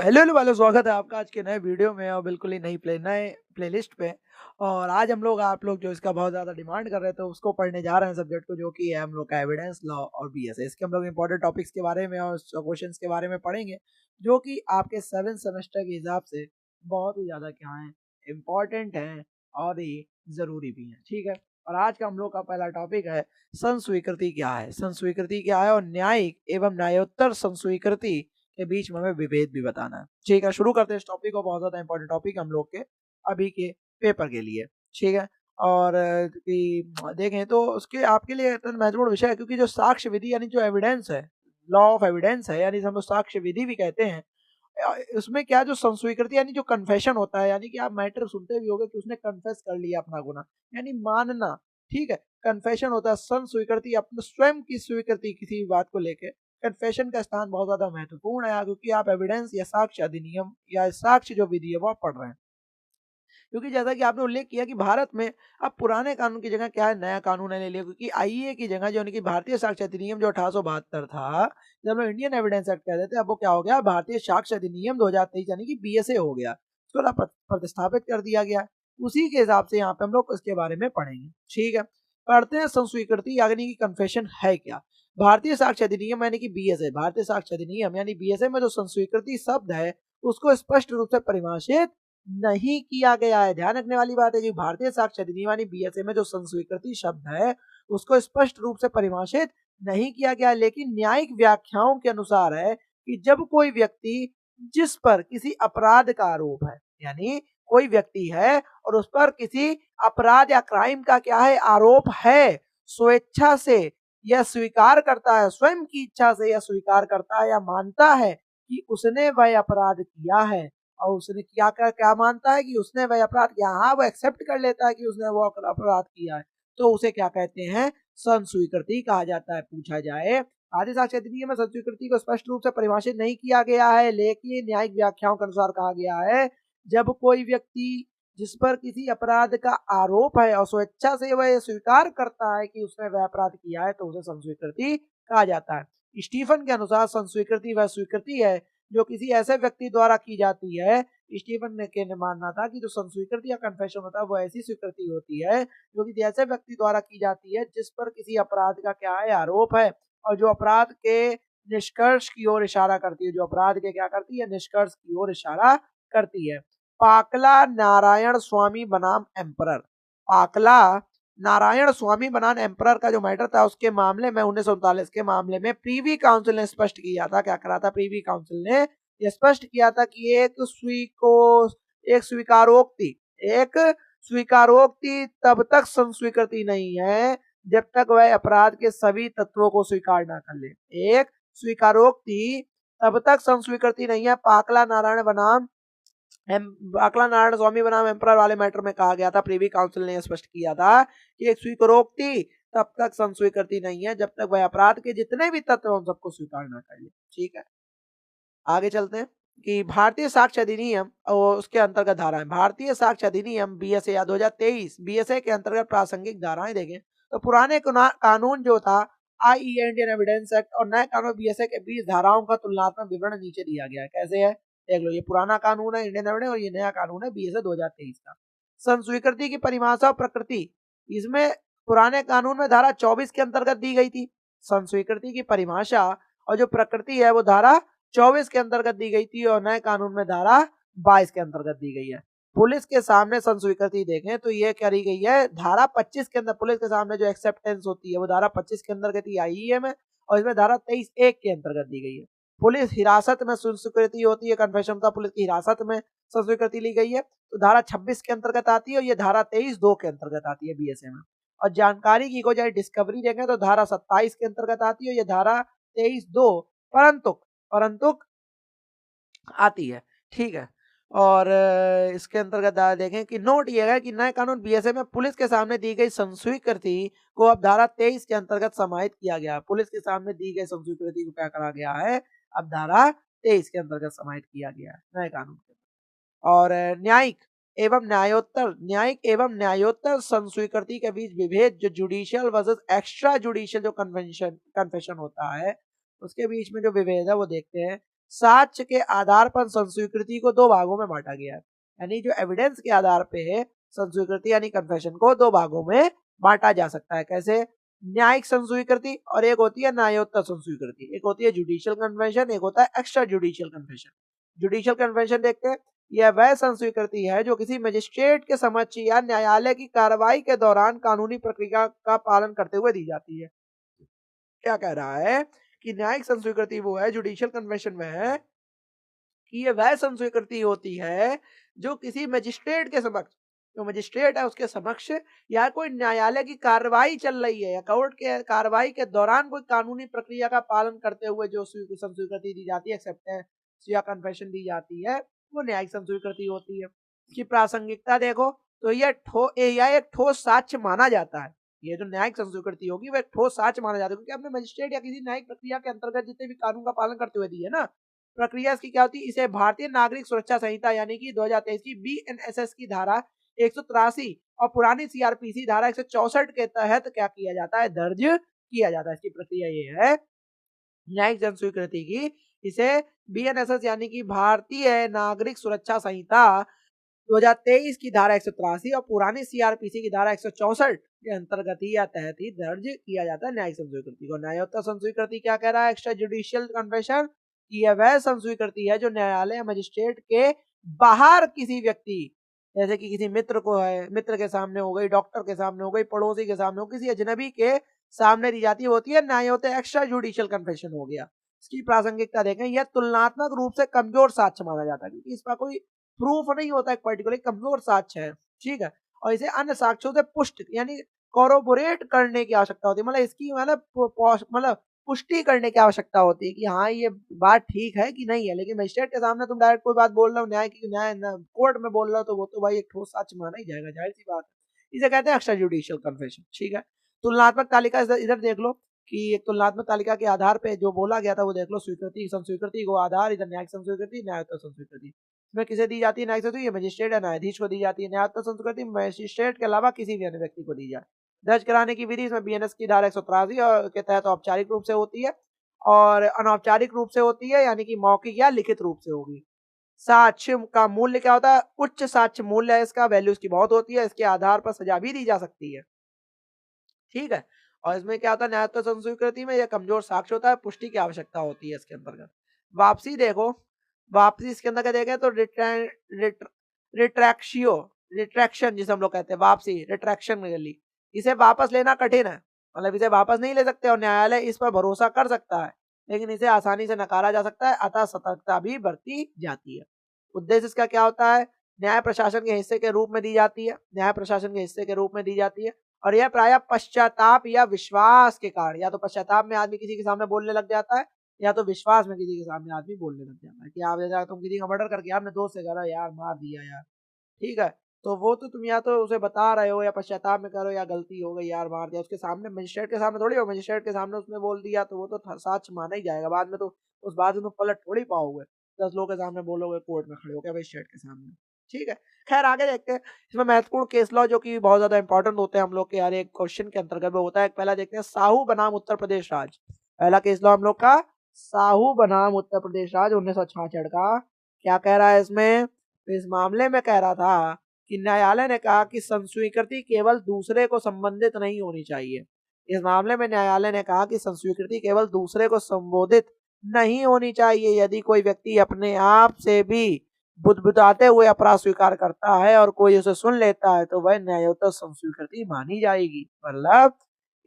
Hello hello वालों, स्वागत है आपका आज के नए वीडियो में और बिल्कुल ही नए प्लेलिस्ट पे। और आज हम लोग आप लोग जो इसका बहुत ज़्यादा डिमांड कर रहे थे उसको पढ़ने जा रहे हैं सब्जेक्ट को, जो कि है हम लोग का एविडेंस लॉ और बीएसए। इसके हम लोग इंपॉर्टेंट टॉपिक्स के बारे में और क्वेश्चंस के बारे में पढ़ेंगे, जो कि आपके 7 सेमेस्टर के हिसाब से बहुत ही ज़्यादा क्या है, इम्पॉर्टेंट हैं और ये ज़रूरी भी हैं। ठीक है, और आज का हम लोग का पहला टॉपिक है संस्वीकृति क्या है। संस्वीकृति क्या है और न्यायिक एवं न्यायोत्तर संस्वीकृति के बीच में हमें विभेद भी बताना है। ठीक है, शुरू करते हैं इस टॉपिक को। बहुत ज्यादा इंपॉर्टेंट टॉपिक हम लोग के अभी के पेपर के लिए। ठीक है, और कि देखें तो उसके आपके लिए अत्यंत महत्वपूर्ण विषय है, क्योंकि जो साक्ष्य विधि यानी जो एविडेंस है, लॉ ऑफ एविडेंस है, यानी हम लोग साक्ष्य विधि भी कहते हैं। उसमें क्या जो संस्वीकृति यानी जो कन्फेशन होता है, यानी कि आप मैटर सुनते भी होंगे कि उसने कन्फेस कर लिया अपना गुनाह, यानी मानना। ठीक है, कन्फेशन होता है। संस्वीकृति अपने स्वयं की स्वीकृति किसी भी बात को लेकर। कन्फेशन का स्थान बहुत ज्यादा महत्वपूर्ण है, क्योंकि आप एविडेंस या साक्ष्य अधिनियम या साक्ष्य जो विधि है वो आप पढ़ रहे हैं। क्योंकि जैसा कि आपने उल्लेख किया कि भारत में अब पुराने कानून की जगह क्या है, नया कानून है ले लिया। क्योंकि आईए की जगह जो उनकी भारतीय साक्ष्य अधिनियम जो 1872 था, जब लोग इंडियन एविडेंस एक्ट कहते थे, अब वो क्या हो गया, भारतीय साक्ष्य अधिनियम 2023 यानी कि बीएसए हो गया। उसको प्रतिस्थापित कर दिया गया। उसी के हिसाब से यहाँ पे हम लोग उसके बारे में पढ़ेंगे। ठीक है, पढ़ते हैं संस्वीकृति यानी कि कन्फेशन है क्या। भारतीय साक्ष्य अधिनियम यानी कि बीएसए, भारतीय साक्ष्य अधिनियम यानी बीएसए में जो संस्वीकृति शब्द है उसको स्पष्ट रूप से परिभाषित नहीं किया गया है। ध्यान रखने वाली बात है कि भारतीय साक्ष्य अधिनियम यानी बीएसए में जो संस्वीकृति शब्द है उसको स्पष्ट रूप से परिभाषित नहीं किया गया है, लेकिन न्यायिक व्याख्याओं के अनुसार है कि जब कोई व्यक्ति जिस पर किसी अपराध का आरोप है, यानी कोई व्यक्ति है और उस पर किसी अपराध या क्राइम का क्या है, आरोप है, स्वेच्छा से यह स्वीकार करता है, स्वयं की इच्छा से यह स्वीकार करता है या मानता है कि उसने वह अपराध किया है, और उसने क्या मानता है कि उसने वह अपराध किया, हाँ वो एक्सेप्ट कर लेता है कि उसने वो अपराध किया है, तो उसे क्या कहते हैं, संस्वीकृति कहा जाता है। पूछा जाए, भारतीय साक्ष्य अधिनियम में संस्वीकृति को स्पष्ट रूप से परिभाषित नहीं किया गया है, लेकिन न्यायिक व्याख्याओं के अनुसार कहा गया है जब कोई व्यक्ति जिस पर किसी अपराध का आरोप है और स्वेच्छा से वह स्वीकार करता है कि उसने वह अपराध किया है, तो उसे संस्वीकृति कहा जाता है। स्टीफन के अनुसार संस्वीकृति वह स्वीकृति है जो किसी ऐसे व्यक्ति द्वारा की जाती है। स्टीफन ने के मानना था कि जो संस्वीकृति या कन्फेशन होता है वो ऐसी स्वीकृति होती है जो कि ऐसे व्यक्ति द्वारा की जाती है जिस पर किसी अपराध का क्या है, आरोप है, और जो अपराध के निष्कर्ष की ओर इशारा करती है, जो अपराध के क्या करती है, निष्कर्ष की ओर इशारा करती है। पाकला नारायण स्वामी बनाम एम्परर। पाकला नारायण स्वामी बनाम एम्परर का जो मैटर था उसके मामले में 1939 के मामले में प्रीवी काउंसिल ने स्पष्ट किया था, क्या करा था, प्रीवी काउंसिल ने यह स्पष्ट किया था कि एक स्वीकारोक्ति तब तक संस्वीकृति नहीं है जब तक वह अपराध के सभी तत्वों को स्वीकार ना कर ले। एक स्वीकारोक्ति तब तक संस्वीकृति नहीं है। पाकला नारायण स्वामी बनाम एम्परर वाले मैटर में कहा गया था, प्रीवी काउंसिल ने स्पष्ट किया था कि एक स्वीकारोक्ति तब तक संस्वीकृति नहीं है जब तक वह अपराध के जितने भी तत्व हम सबको स्वीकार ना कर ले। ठीक है, आगे चलते हैं कि भारतीय साक्ष्य अधिनियम और उसके अंतर्गत धाराएं। भारतीय साक्ष्य अधिनियम बीएसए या 2023 बीएसए के अंतर्गत प्रासंगिक धाराएं देखें तो पुराने कानून जो था आईईए इंडियन एविडेंस एक्ट और नए कानून बीएसए के 20 धाराओं का तुलनात्मक विवरण नीचे दिया गया है। कैसे है देख लो, ये पुराना कानून है इंडियन एविडेंस और ये नया कानून है बीएसए 2023 का। संस्वीकृति की परिभाषा और प्रकृति, इसमें पुराने कानून में धारा 24 के अंतर्गत दी गई थी संस्वीकृति की परिभाषा, और जो प्रकृति है वो धारा 24 के अंतर्गत दी गई थी और नए कानून में धारा 22 के अंतर्गत दी गई है। पुलिस के सामने संस्वीकृति देखें तो ये करी गई है धारा 25 के अंदर। पुलिस के सामने जो एक्सेप्टेंस होती है वो धारा 25 के अंतर्गत ही आईईए में, और इसमें धारा 23(1) के अंतर्गत दी गई है। पुलिस हिरासत में संस्वीकृति होती है, कन्फेशन था, पुलिस की हिरासत में संस्वीकृति ली गई है, तो धारा 26 के अंतर्गत आती है और ये धारा 23(2) के अंतर्गत आती है बीएसए में। और जानकारी की को जाए डिस्कवरी देखें तो धारा 27 के अंतर्गत आती है, ये धारा 23(2) परंतु आती है। ठीक है, और इसके अंतर्गत देखें कि नोट ये है कि नए कानून बीएसए में पुलिस के सामने दी गई संस्वीकृति को अब धारा 23 के अंतर्गत समाहित किया गया। पुलिस के सामने दी गई संस्वीकृति को क्या करा गया है, अब धारा 23 के अंतर्गत समाहित किया गया है नए कानून के। और न्यायिक एवं न्यायोत्तर संस्वीकृति के बीच विभेद, जो जुडिशियल वर्सेस एक्स्ट्रा जुडिशियल जो कन्फेशन होता है उसके बीच में जो विभेद है वो देखते हैं। साक्ष्य के आधार पर संस्वीकृति को दो भागों में बांटा गया है। यानी जो एविडेंस के आधार पे संस्वीकृति यानी कन्फेशन को दो भागों में बांटा जा सकता है। कैसे? न्यायिक संस्वीकृति और एक होती है न्यायोत्तर संस्वीकृति। एक होती है जुडिशियल कन्फेशन, एक होता है extra judicial confession. Judicial confession देखते हैं, यह वह संस्वीकृति है जो किसी मजिस्ट्रेट के समक्ष या न्यायालय की कार्रवाई के दौरान कानूनी प्रक्रिया का पालन करते हुए दी जाती है। क्या कह रहा है कि न्यायिक संस्वीकृति वो है, जुडिशियल कन्फेशन में है कि ये वह संस्वीकृति होती है जो किसी मजिस्ट्रेट के समक्ष, जो मजिस्ट्रेट है उसके समक्ष या कोई न्यायालय की कार्रवाई चल रही है या कोर्ट के कार्रवाई के दौरान कोई कानूनी प्रक्रिया का पालन करते हुए जो संस्वीकृति दी जाती है, एक्सेप्टेंस या कन्फेशन दी जाती है, वो न्यायिक संस्वीकृति होती है। इसकी प्रासंगिकता देखो तो यह एक ठोस साक्ष्य माना जाता है। ये जो न्यायिक संस्वीकृति होगी वो एक ठोस साक्ष्य माना जाता है, क्योंकि आपने मजिस्ट्रेट या किसी न्यायिक प्रक्रिया के अंतर्गत जितने भी कानून का पालन करते हुए दी है ना, प्रक्रिया इसकी क्या होती है, इसे भारतीय नागरिक सुरक्षा संहिता यानी कि 2023 की बीएनएसएस की धारा 183 और पुरानी सीआरपीसी धारा 164 के तहत क्या किया जाता है, दर्ज किया जाता है। इसकी प्रक्रिया ये है न्यायिक जन स्वीकृति की, इसे बीएनएसएस यानी कि भारतीय नागरिक सुरक्षा संहिता 2023 की धारा 183 और पुरानी सीआरपीसी की धारा 164 के अंतर्गत ही या तहत ही दर्ज किया जाता है न्यायिक संस्वीकृति को। न्यायोत्तर संस्वीकृति क्या कह रहा है, एक्स्ट्रा जुडिशियल कन्फेशन, यह वह संस्वीकृति है जो न्यायालय मजिस्ट्रेट के बाहर किसी व्यक्ति, जैसे कि किसी मित्र को है, मित्र के सामने हो गई, डॉक्टर के सामने हो गई, पड़ोसी के सामने हो, किसी अजनबी के सामने दी जाती होती है न्यायोत्तर एक्स्ट्रा जुडिशियल कन्फेशन हो गया। इसकी प्रासंगिकता देखें, यह तुलनात्मक रूप से कमजोर साक्ष्य माना जाता है क्योंकि इसका कोई प्रूफ नहीं होता, एक पर्टिकुलर कमजोर साक्ष्य है, ठीक है, और इसे अन्य साक्ष्यों से पुष्ट यानी कोरोबोरेट करने की आवश्यकता होती है, मतलब इसकी मतलब पुष्टि करने की आवश्यकता होती है कि हाँ ये बात ठीक है कि नहीं है। लेकिन मजिस्ट्रेट के सामने तुम डायरेक्ट कोई बात बोल रहे हो, न्याय कोर्ट में बोल रहे हो, तो वो तो भाई एक ठोस साक्ष्य माना ही जाएगा, जाहिर सी बात है। इसे कहते हैं एक्स्ट्रा जुडिशियल कन्फेशन, ठीक है। तुलनात्मक तालिका इधर देख लो कि एक तुलनात्मक तालिका के आधार पे जो बोला गया था वो देख लो, स्वीकृति संस्वीकृति को आधार, इधर न्यायिक संस्वीकृति, न्यायोत्तर संस्वीकृति। इसमें किसे दी जाती है न्यायिक संस्वीकृति, मजिस्ट्रेट या न्यायाधीश को दी जाती है। न्यायोत्तर संस्वीकृति मजिस्ट्रेट के अलावा किसी भी अन्य व्यक्ति को दी जाए। दर्ज कराने की विधि इसमें बीएनएस की धारा 183 और के तहत औपचारिक रूप से होती है और अनौपचारिक रूप से होती है, यानी कि मौखिक या लिखित रूप से होगी। साक्ष्य का मूल्य क्या होता है, उच्च साक्ष्य मूल्य है इसका, वैल्यू इसकी बहुत होती है, इसके आधार पर सजा भी दी जा सकती है, ठीक है। और इसमें क्या होता है, न्यायोत्तर संस्वीकृति में यह कमजोर साक्ष्य होता है, पुष्टि की आवश्यकता होती है इसके अंतर्गत। वापसी देखो, वापसी इसके अंदर क्या देखें तो रिट्रैक्शन जिसे हम लोग कहते हैं, वापसी रिट्रैक्शन के लिए, इसे वापस लेना कठिन है, मतलब इसे वापस नहीं ले सकते और न्यायालय इस पर भरोसा कर सकता है, लेकिन इसे आसानी से नकारा जा सकता है, अतः सतर्कता भी बरती जाती है। उद्देश्य इसका क्या होता है, न्याय प्रशासन के हिस्से के रूप में दी जाती है, न्याय प्रशासन के हिस्से के रूप में दी जाती है, और यह प्रायः पश्चाताप या विश्वास के कारण, या तो पश्चाताप में आदमी किसी के सामने बोलने लग जाता है या तो विश्वास में किसी के सामने आदमी बोलने लग जाता है कि आप जैसा तुम किसी का मर्डर करके आपने दोस्त से कहा यार मार दिया यार, ठीक है, तो वो तो तुम या तो उसे बता रहे हो या पश्चाताप में करो या गलती हो गई यार मार दिया, उसके सामने मजिस्ट्रेट के सामने थोड़ी हो, मजिस्ट्रेट के सामने उसने बोल दिया तो वो तो साक्ष्य माना ही जाएगा, बाद में तो उस बात में तुम पलट थोड़ी पाओगे, 10 लोगों के सामने बोलोगे कोर्ट में खड़े होकर मजिस्ट्रेट के सामने, ठीक है। खैर आगे देखते हैं, इसमें महत्वपूर्ण केस लॉ जो कि बहुत ज्यादा इंपॉर्टेंट होते हैं हम लोग के हर एक क्वेश्चन के अंतर्गत वो होता है। पहला देखते हैं साहू बनाम उत्तर प्रदेश राज्य, पहला केस लॉ हम लोग का साहू बनाम उत्तर प्रदेश राज्य 1966 का। क्या कह रहा है इसमें, तो इस मामले में कह रहा था कि न्यायालय ने कहा कि संस्वीकृति केवल दूसरे को संबंधित नहीं होनी चाहिए। इस मामले में न्यायालय ने कहा कि संस्वीकृति केवल दूसरे को संबोधित नहीं होनी चाहिए, यदि कोई व्यक्ति अपने आप से भी बुदबुदाते हुए अपराध स्वीकार करता है और कोई उसे सुन लेता है तो वह न्यायोत्तर संस्वीकृति मानी जाएगी। मतलब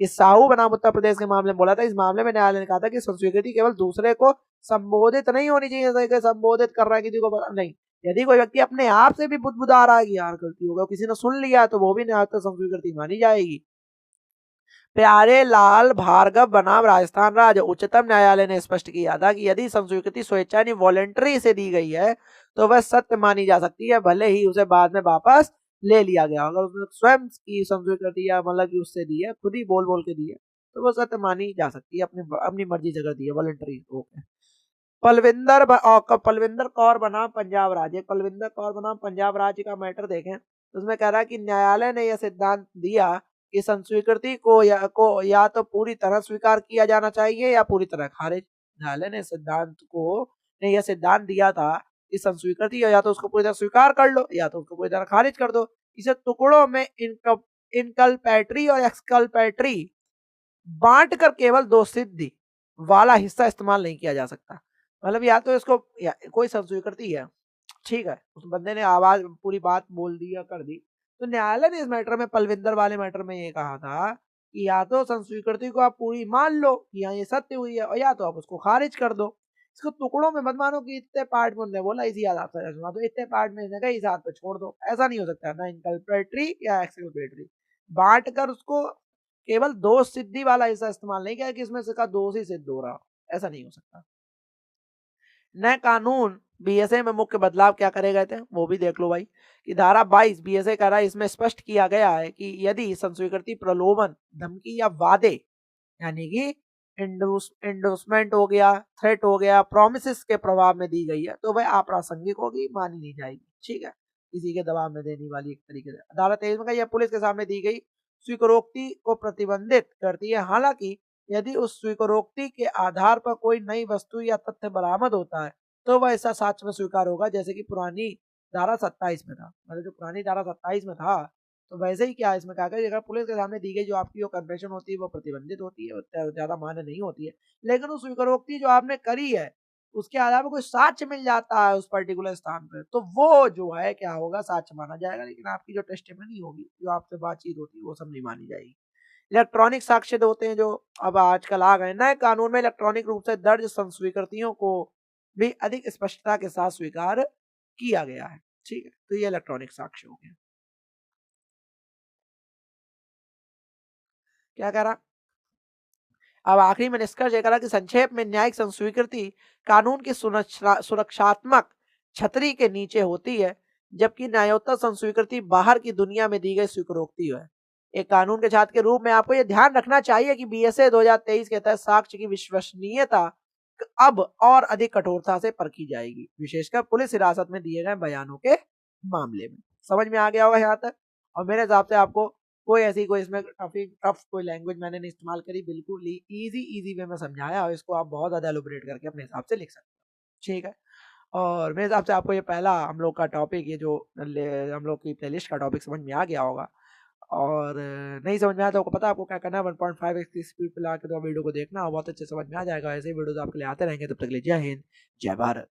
इस साहू बनाम उत्तर प्रदेश के मामले में बोला था, इस मामले में न्यायालय ने कहा था कि संस्वीकृति केवल दूसरे को संबोधित नहीं होनी चाहिए, संबोधित कर रहा है किसी को नहीं, यदि कोई व्यक्ति अपने आप से भी बुदबुदा रहा है कि यार गलती हो गई, किसी ने सुन लिया तो वो भी न्यायोत्तर संस्वीकृति मानी जाएगी। प्यारे लाल भार्गव बनाम राजस्थान राज्य, उच्चतम न्यायालय ने स्पष्ट किया था कि यदि संस्वीकृति स्वेच्छा यानी वॉलेंट्री से दी गई है तो वह सत्य मानी जा सकती है, भले ही उसे बाद में वापस ले लिया गया। अगर उसने स्वयं की संस्वीकृति या मतलब कि उससे दी है, खुद ही बोल बोल के दी है, तो वो सत्य मानी जा सकती है, अपनी मर्जी से कर दी है, वॉलेंट्री। ओके, पलविंदर कौर बनाम पंजाब राज्य, पलविंदर कौर बनाम पंजाब राज्य का मैटर देखें, उसमें कह रहा है कि न्यायालय ने यह सिद्धांत दिया कि संस्वीकृति को या तो पूरी तरह स्वीकार किया जाना चाहिए या पूरी तरह खारिज। न्यायालय ने सिद्धांत को ने यह सिद्धांत दिया था कि संस्वीकृति या तो उसको पूरी तरह स्वीकार कर लो या तो उसको पूरी तरह खारिज कर दो। इसे टुकड़ों में इनकल्पेटरी और एक्सकल्पेटरी बांट कर केवल दो सिद्धि वाला हिस्सा इस्तेमाल नहीं किया जा सकता। मतलब या तो इसको कोई संस्वीकृति है, ठीक है, उस बंदे ने आवाज पूरी बात बोल दी या कर दी, तो न्यायालय ने इस मैटर में, पलविंदर वाले मैटर में ये कहा था कि या तो संस्वीकृति को आप पूरी मान लो कि हाँ ये सत्य हुई है, और या तो आप उसको खारिज कर दो। इसको टुकड़ों में मत मानो कि इतने पार्ट में उन्होंने बोला इसी आधार पर तो इतने पार्ट में इसने कहा इस हाथ पे छोड़ दो, ऐसा नहीं हो सकता। ना इनकल्पेटरी या एक्सकल्पेटरी बांट कर उसको केवल दोष सिद्धि वाला हिस्सा इस्तेमाल नहीं किया कि इसमें से का दोष ही सिद्ध हो रहा, ऐसा नहीं हो सकता। नए कानून बीएसए में मुख्य बदलाव क्या करे गए थे वो भी देख लो भाई, कि धारा 22 बीएसए कह रहा है, इसमें स्पष्ट किया गया है कि यदि संस्वीकृति प्रलोभन, धमकी या वादे, यानी कि इंडोसमेंट हो गया, थ्रेट हो गया, प्रोमिस के प्रभाव में दी गई है तो वह अप्रासंगिक होगी, मानी नहीं जाएगी। ठीक है, किसी के दबाव में देने वाली एक तरीके से। धारा 23 में यह पुलिस के सामने दी गई स्वीकारोक्ति को प्रतिबंधित करती है। हालांकि यदि उस स्वीकारोक्ति के आधार पर कोई नई वस्तु या तथ्य बरामद होता है तो वह ऐसा साक्ष्य में स्वीकार होगा, जैसे कि पुरानी धारा 27 में था। मतलब जो पुरानी धारा 27 में था तो वैसे ही क्या इसमें कहा गया, अगर पुलिस के सामने दी गई जो आपकी जो कन्फेशन होती है वो प्रतिबंधित होती है, ज्यादा मान्य नहीं होती है, लेकिन उस स्वीकारोक्ति जो आपने करी है उसके आधार पर कोई साक्ष्य मिल जाता है उस पर्टिकुलर स्थान पर, तो वो जो है क्या होगा, साक्ष्य माना जाएगा। लेकिन आपकी जो टेस्टिमनी होगी, जो आपसे बातचीत होती है, वो सब नहीं मानी जाएगी। इलेक्ट्रॉनिक साक्ष्य होते हैं जो अब आजकल आ गए नए कानून में, इलेक्ट्रॉनिक रूप से दर्ज संस्वीकृतियों को भी अधिक स्पष्टता के साथ स्वीकार किया गया है। ठीक है, तो ये इलेक्ट्रॉनिक साक्ष्य हो गया। क्या कह रहा, अब आखिरी में निष्कर्ष ये करा कि संक्षेप में न्यायिक संस्वीकृति कानून की सुरक्षात्मक छतरी के नीचे होती है, जबकि न्यायोत्तर संस्वीकृति बाहर की दुनिया में दी गई स्वीकारोक्ति है। एक कानून के छात्र के रूप में आपको यह ध्यान रखना चाहिए कि बीएसए 2023 के तहत साक्ष्य की विश्वसनीयता अब और अधिक कठोरता से परखी जाएगी, विशेषकर पुलिस हिरासत में दिए गए बयानों के मामले में। समझ में आ गया होगा यहाँ तक। और मेरे हिसाब से आपको कोई ऐसी कोई इसमें टफ कोई लैंग्वेज मैंने नहीं इस्तेमाल करी, बिल्कुल ही इजी वे में समझाया, और इसको आप बहुत ज्यादा एलोबरेट करके अपने हिसाब से लिख सकते हो। ठीक है, और मेरे हिसाब से आपको ये पहला हम लोग का टॉपिक, ये जो हम लोग की प्लेलिस्ट का टॉपिक समझ में आ गया होगा। और नहीं समझ में आया तो आपको पता है आपको क्या करना है, 1.5x की स्पीड पे ला के तो वीडियो को देखना, बहुत अच्छे समझ में आ जाएगा। ऐसे वीडियोस आपके लिए आते रहेंगे। तब तक के लिए जय हिंद, जय भारत।